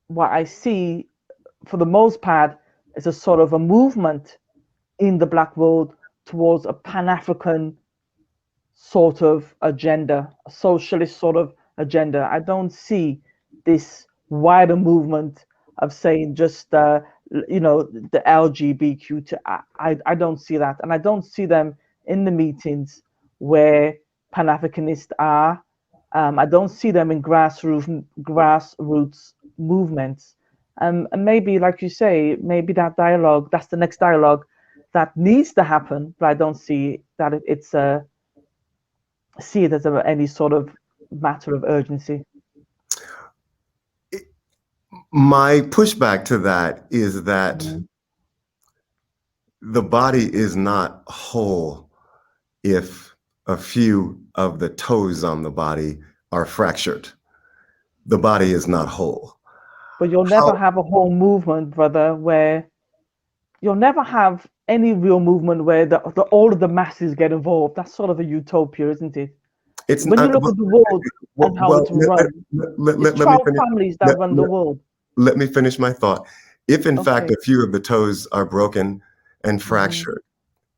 what I see, for the most part, is a sort of a movement in the Black world towards a Pan-African sort of agenda, a socialist sort of agenda. I don't see this wider movement of saying just the LGBTQ. I don't see that, and I don't see them in the meetings where Pan-Africanists are. I don't see them in grassroots movements. And maybe, like you say, maybe that's the next dialogue that needs to happen, but I don't see that see it as any sort of matter of urgency. My pushback to that is that the body is not whole if a few of the toes on the body are fractured. The body is not whole. But you'll never How have a whole movement, brother, where you'll never have any real movement where all of the masses get involved. That's sort of a utopia, isn't it? it's When you not, look at the world well, and how well it's run, it's let me 12 finish. families Let, that run the let, world. let me finish my thought. If in fact Okay. a few of the toes are broken and Hmm. fractured,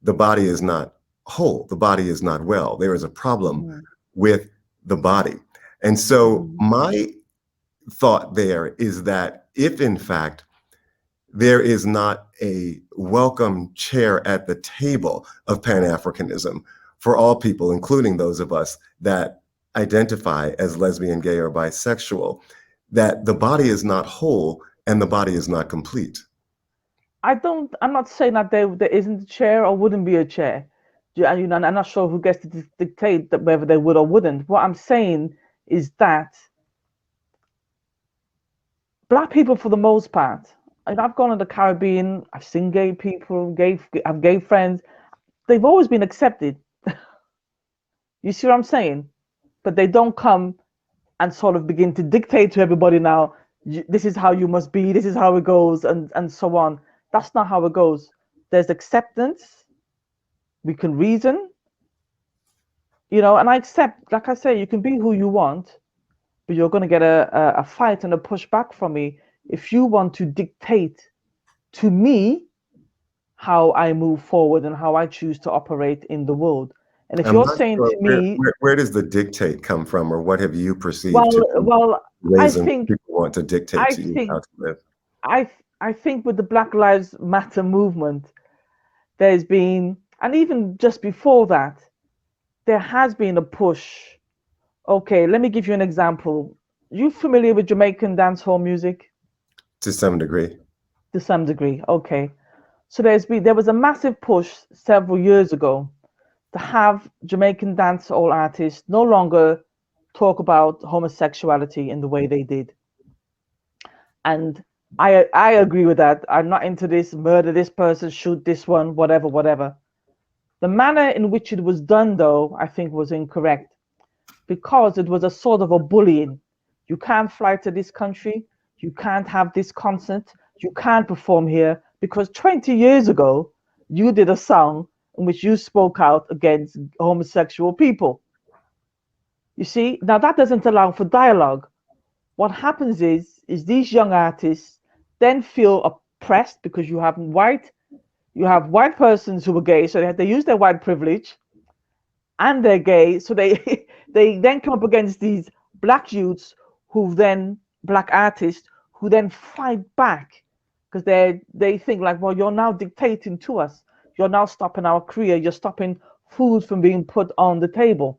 the body is not whole. The body is not well. There is a problem Hmm. with the body. And so Hmm. my thought there is that if in fact there is not a welcome chair at the table of Pan-Africanism for all people, including those of us that identify as lesbian, gay, or bisexual, that the body is not whole and the body is not complete. I'm not saying that there isn't a chair or wouldn't be a chair. You know, I'm not sure who gets to dictate that whether they would or wouldn't. What I'm saying is that black people, for the most part, and I've gone to the Caribbean, I've seen gay people, I've gay friends. They've always been accepted. You see what I'm saying? But they don't come and sort of begin to dictate to everybody now, this is how you must be, this is how it goes, and so on. That's not how it goes. There's acceptance. We can reason, you know, and I accept, like I say, you can be who you want, but you're going to get a fight and a pushback from me if you want to dictate to me how I move forward and how I choose to operate in the world. And if I'm you're not saying sure to me, where does the dictate come from, or what have you perceived well, to be well, I reason think, people want to dictate I to you how think, to live? I think with the Black Lives Matter movement, there's been, and even just before that, there has been a push. Okay, let me give you an example. You familiar with Jamaican dancehall music To some degree. to some degree? Okay. So there was a massive push several years ago to have Jamaican dancehall artists no longer talk about homosexuality in the way they did. And I agree with that. I'm not into this murder this person, shoot this one, whatever, whatever. The manner in which it was done, though, I think was incorrect because it was a sort of a bullying. You can't fly to this country. You can't have this concert. You can't perform here because 20 years ago, you did a song in which you spoke out against homosexual people. You see, now that doesn't allow for dialogue. What happens is these young artists then feel oppressed because you have white persons who are gay, so they use their white privilege and they're gay, so they they then come up against these black youths who then black artists who then fight back because they think like, well, you're now dictating to us, you're now stopping our career, you're stopping food from being put on the table.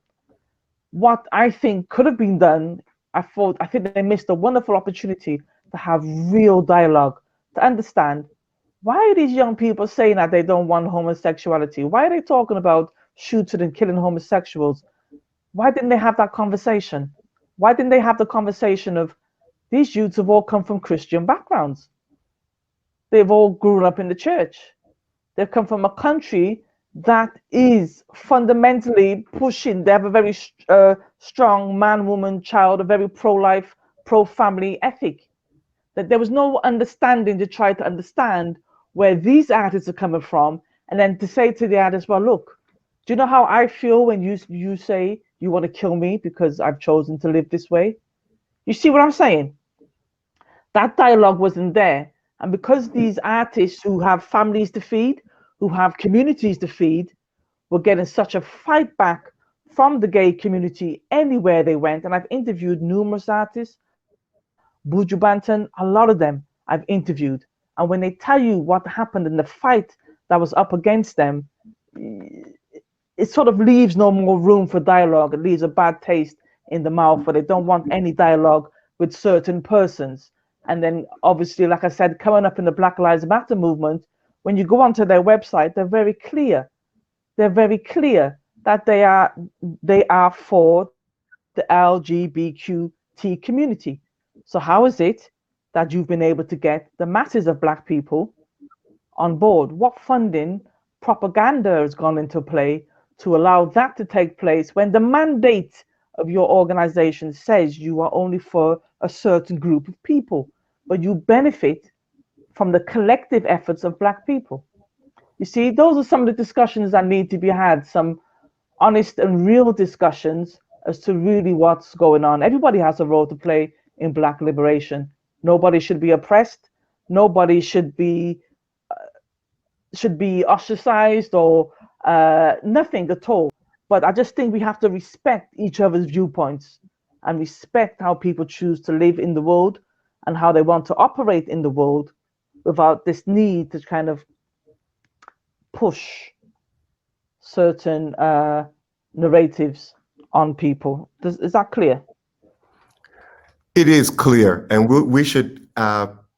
What I think could have been done, I think they missed a wonderful opportunity to have real dialogue, to understand why are these young people saying that they don't want homosexuality? Why are they talking about shooting and killing homosexuals? Why didn't they have that conversation? Why didn't they have the conversation of these youths have all come from Christian backgrounds? They've all grown up in the church. They've come from a country that is fundamentally pushing. They have a very strong man, woman, child, a very pro-life, pro-family ethic. That there was no understanding to try to understand where these artists are coming from, and then to say to the artists, well, look, do you know how I feel when you say you want to kill me because I've chosen to live this way? You see what I'm saying? That dialogue wasn't there. And because these artists who have families to feed, who have communities to feed, were getting such a fight back from the gay community anywhere they went. And I've interviewed numerous artists, Buju Banton, a lot of them I've interviewed. And when they tell you what happened in the fight that was up against them, it sort of leaves no more room for dialogue. It leaves a bad taste in the mouth, where they don't want any dialogue with certain persons. And then, obviously, like I said, coming up in the Black Lives Matter movement, when you go onto their website, they're very clear. They're very clear that they are for the LGBTQ community. So how is it that you've been able to get the masses of black people on board? What funding, propaganda has gone into play to allow that to take place when the mandate of your organization says you are only for a certain group of people? but you benefit from the collective efforts of Black people. You see, those are some of the discussions that need to be had, some honest and real discussions as to really what's going on. Everybody has a role to play in Black liberation. Nobody should be oppressed. Nobody should be ostracized or nothing at all. But I just think we have to respect each other's viewpoints and respect how people choose to live in the world and how they want to operate in the world without this need to kind of push certain narratives on people. Is that clear? It is clear, and we should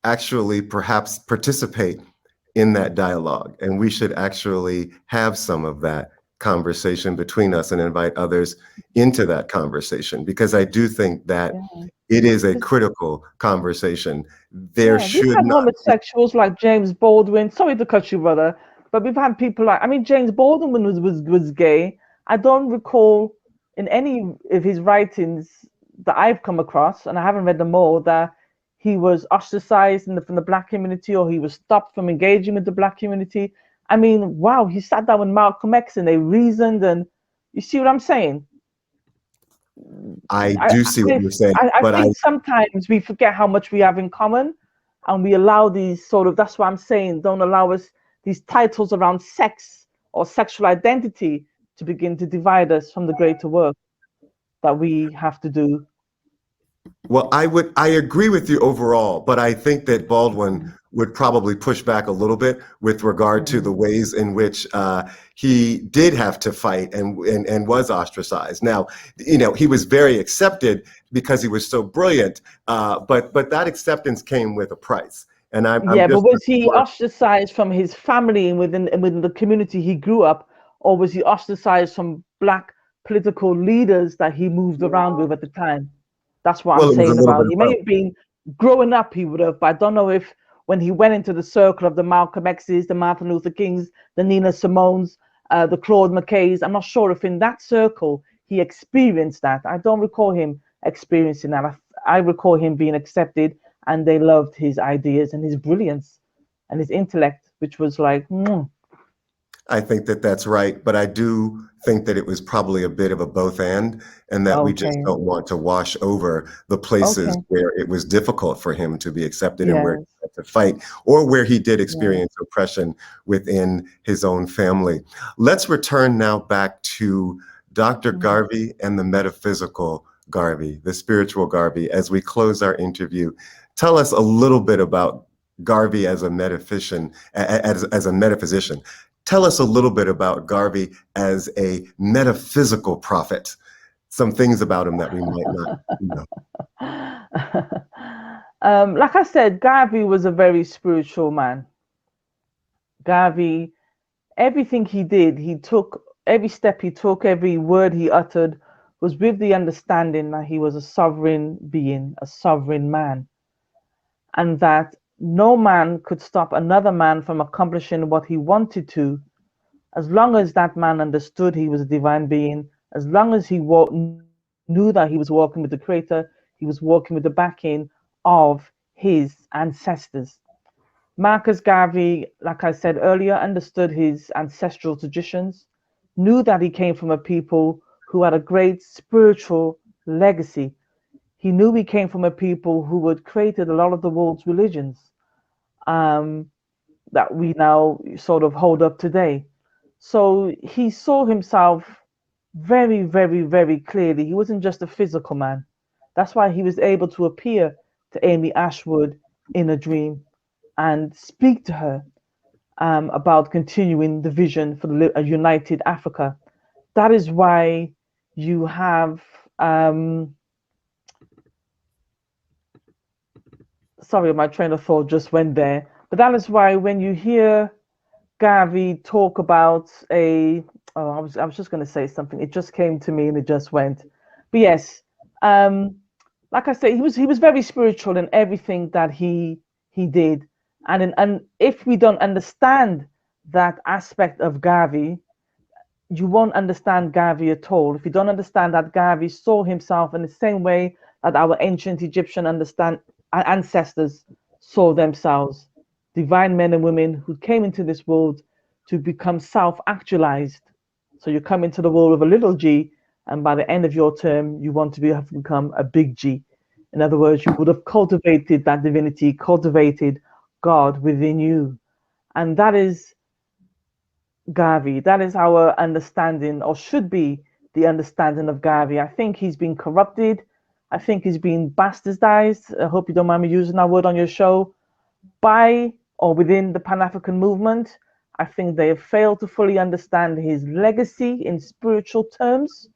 actually perhaps participate in that dialogue, and we should actually have some of that conversation between us and invite others into that conversation, because I do think that it is a critical conversation. There We've should had not be. homosexuals like James Baldwin. Sorry to cut you, brother, but we've had people like, I mean, James Baldwin was gay. I don't recall in any of his writings that I've come across, and I haven't read them all, that he was ostracized from the Black community or he was stopped from engaging with the Black community. I mean, wow, he sat down with Malcolm X and they reasoned, and you see what I'm saying? I do see what you're saying, but I think sometimes we forget how much we have in common, and we allow these sort of, that's what I'm saying, don't allow us these titles around sex or sexual identity to begin to divide us from the greater work that we have to do. Well, I agree with you overall, but I think that Baldwin would probably push back a little bit with regard to the ways in which he did have to fight and was ostracized. Now, you know, he was very accepted because he was so brilliant, but that acceptance came with a price. And I'm but just was he ostracized from his family and within the community he grew up, or was he ostracized from Black political leaders that he moved around with at the time? That's what I'm saying about. He may have been growing up, he would have, but I don't know if when he went into the circle of the Malcolm X's, the Martin Luther Kings, the Nina Simone's, the Claude McKays, I'm not sure if in that circle he experienced that. I don't recall him experiencing that. I recall him being accepted, and they loved his ideas and his brilliance and his intellect, which was like, I think that that's right, but I do think that it was probably a bit of a both and that we just don't want to wash over the places where it was difficult for him to be accepted and where he had to fight, or where he did experience oppression within his own family. Let's return now back to Dr. Garvey and the metaphysical Garvey, the spiritual Garvey, as we close our interview. Tell us a little bit about Garvey as a metaphysician, Tell us a little bit about Garvey as a metaphysical prophet, some things about him that we might not know. Like I said, Garvey was a very spiritual man. Garvey, everything he did, every step he took, every word he uttered was with the understanding that he was a sovereign being, a sovereign man, and that no man could stop another man from accomplishing what he wanted to, as long as that man understood he was a divine being, as long as he knew that he was walking with the Creator, he was walking with the backing of his ancestors. Marcus Garvey, like I said earlier, understood his ancestral traditions, knew that he came from a people who had a great spiritual legacy. He knew he came from a people who had created a lot of the world's religions that we now sort of hold up today. So he saw himself very, very, very clearly. He wasn't just a physical man. That's why he was able to appear to Amy Ashwood in a dream and speak to her about continuing the vision for a united Africa. That is why you have sorry, my train of thought just went there. But that is why when you hear Garvey talk about I was just going to say something. It just came to me and it just went. But yes, like I said, he was very spiritual in everything that he did. And if we don't understand that aspect of Garvey, you won't understand Garvey at all. If you don't understand that Garvey saw himself in the same way that our ancient Egyptian ancestors saw themselves, divine men and women who came into this world to become self-actualized. So you come into the world with a little g, and by the end of your term, you want to have become a big G. In other words, you would have cultivated that divinity, cultivated God within you. And that is Garvey. That is our understanding, or should be the understanding of Garvey. I think he's been corrupted. I think he's been bastardized. I hope you don't mind me using that word on your show. By or within the Pan-African movement, I think they have failed to fully understand his legacy in spiritual terms.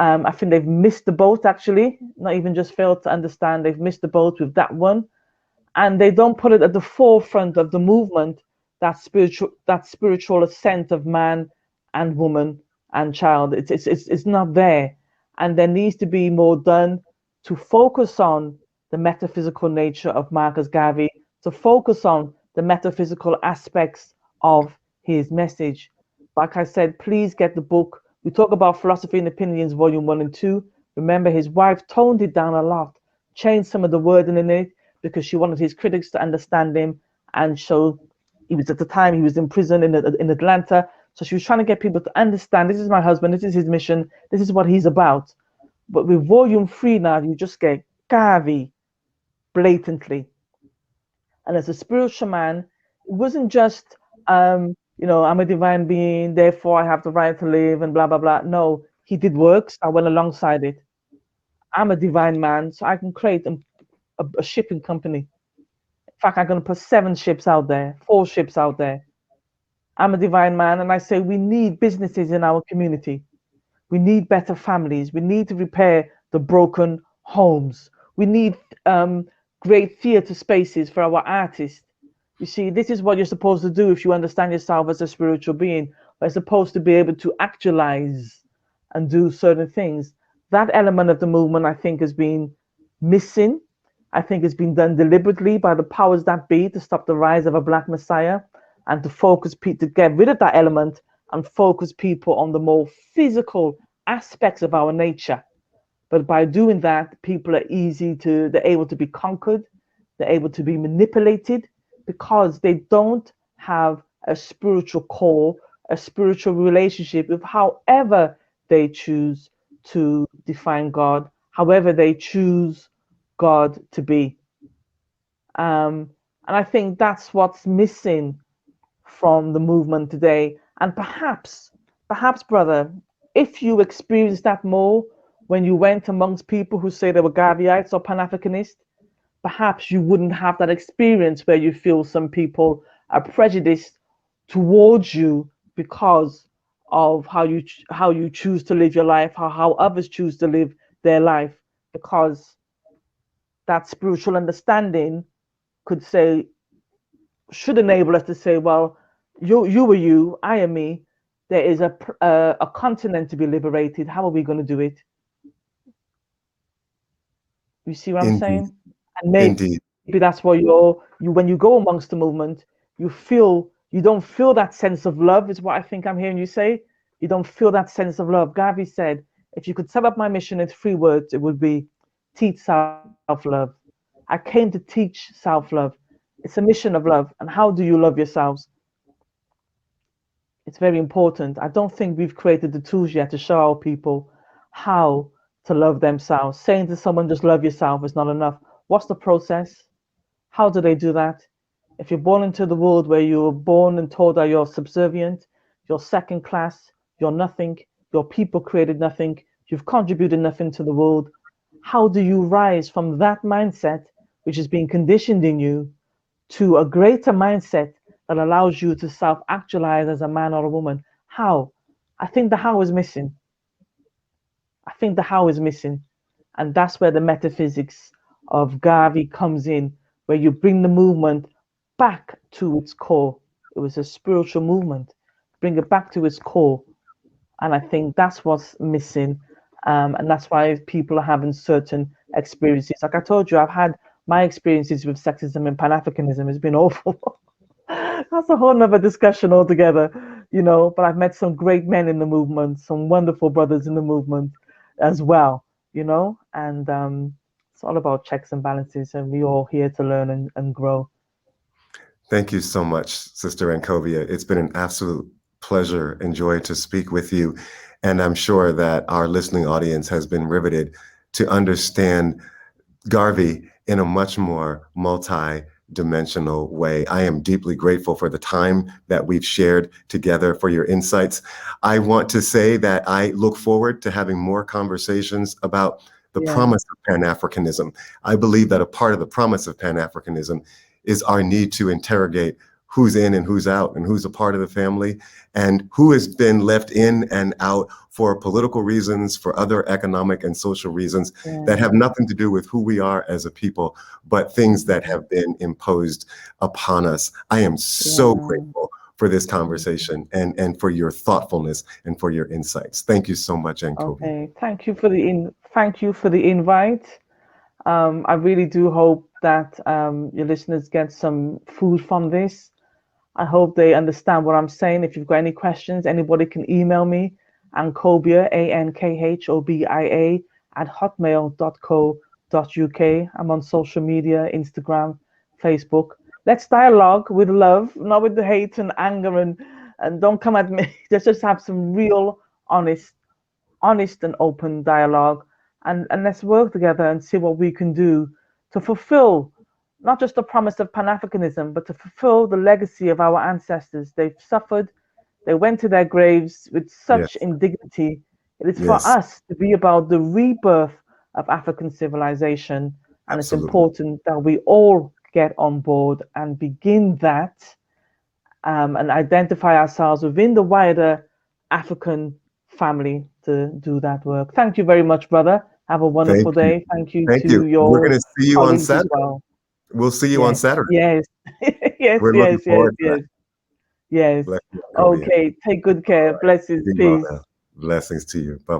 I think they've missed the boat, actually, not even just failed to understand, they've missed the boat with that one. And they don't put it at the forefront of the movement, that spiritual ascent of man and woman and child. It's not there. And there needs to be more done to focus on the metaphysical nature of Marcus Garvey, to focus on the metaphysical aspects of his message. Like I said, please get the book. We talk about Philosophy and Opinions, Volume 1 and 2. Remember, his wife toned it down a lot, changed some of the wording in it because she wanted his critics to understand him. And so he was, at the time, he was in prison in Atlanta. So she was trying to get people to understand, this is my husband, this is his mission, this is what he's about. But with Volume 3 now, you just get Garvey blatantly. And as a spiritual man, it wasn't just, I'm a divine being, therefore I have the right to live and blah, blah, blah. No, he did works. I went alongside it. I'm a divine man, so I can create a shipping company. In fact, I'm going to put 7 ships out there, 4 ships out there. I'm a divine man, and I say we need businesses in our community. We need better families. We need to repair the broken homes. We need great theater spaces for our artists. You see, this is what you're supposed to do if you understand yourself as a spiritual being. We're supposed to be able to actualize and do certain things. That element of the movement, I think, has been missing. I think it's been done deliberately by the powers that be to stop the rise of a Black Messiah and to focus people, to get rid of that element and focus people on the more physical aspects of our nature. But by doing that, people are they're able to be conquered, they're able to be manipulated because they don't have a spiritual core, a spiritual relationship with however they choose to define God, however they choose God to be. And I think that's what's missing from the movement today. And perhaps, brother, if you experienced that more when you went amongst people who say they were Garveyites or Pan-Africanists, perhaps you wouldn't have that experience where you feel some people are prejudiced towards you because of how you choose to live your life, how others choose to live their life, because that spiritual understanding should enable us to say, well, you are you, I am me. There is a continent to be liberated. How are we going to do it? You see what I'm Indeed. saying? And maybe that's why when you go amongst the movement, you don't feel that sense of love, is what I think I'm hearing you say. You don't feel that sense of love. Garvey said, if you could sum up my mission in 3 words, it would be teach self-love. I came to teach self-love. It's a mission of love. And how do you love yourselves? It's very important. I don't think we've created the tools yet to show our people how to love themselves. Saying to someone, just love yourself is not enough. What's the process? How do they do that? If you're born into the world where you were born and told that you're subservient, you're second class, you're nothing, your people created nothing, you've contributed nothing to the world, how do you rise from that mindset, which is being conditioned in you, to a greater mindset that allows you to self-actualize as a man or a woman? How? I think the how is missing. And that's where the metaphysics of Garvey comes in, where you bring the movement back to its core. It was a spiritual movement. Bring it back to its core. And I think that's what's missing. And that's why people are having certain experiences. Like I told you, I've had my experiences with sexism and Pan-Africanism. It's been awful. That's a whole nother discussion altogether, but I've met some great men in the movement, some wonderful brothers in the movement as well, and It's all about checks and balances, and we're all here to learn and grow. Thank you so much, Sister Ankhobia. It's been an absolute pleasure and joy to speak with you. And I'm sure that our listening audience has been riveted to understand Garvey in a much more multi-dimensional way. I am deeply grateful for the time that we've shared together, for your insights. I want to say that I look forward to having more conversations about the Yeah, promise of Pan-Africanism. I believe that a part of the promise of Pan-Africanism is our need to interrogate who's in and who's out, and who's a part of the family, and who has been left in and out for political reasons, for other economic and social reasons that yeah, have nothing to do with who we are as a people, but things that have been imposed upon us. I am so yeah. grateful for this conversation, and for your thoughtfulness and for your insights. Thank you so much, Ankhobia. Okay, thank you for the invite. I really do hope that your listeners get some food from this. I hope they understand what I'm saying. If you've got any questions, anybody can email me, Ankhobia, Ankhobia, @hotmail.co.uk. I'm on social media, Instagram, Facebook. Let's dialogue with love, not with the hate and anger, and don't come at me. Let's just have some real, honest and open dialogue, and let's work together and see what we can do to fulfill not just the promise of Pan-Africanism, but to fulfill the legacy of our ancestors. They've suffered, they went to their graves with such Yes, indignity. It is for yes, us to be about the rebirth of African civilization, and it's absolutely. important that we all get on board and begin that, and identify ourselves within the wider African family to do that work. Thank you very much, brother. Have a Thank wonderful you. day. Thank you Thank to you. We're your going to see you on colleagues as Saturday. well. We'll see you on Yes, Saturday. yes, yes, We're looking yes, yes, forward to that. yes, yes. Bless you, Ankhobia. Okay, take good All care. right. Blessings, Be well peace. now. Blessings to you. Bye.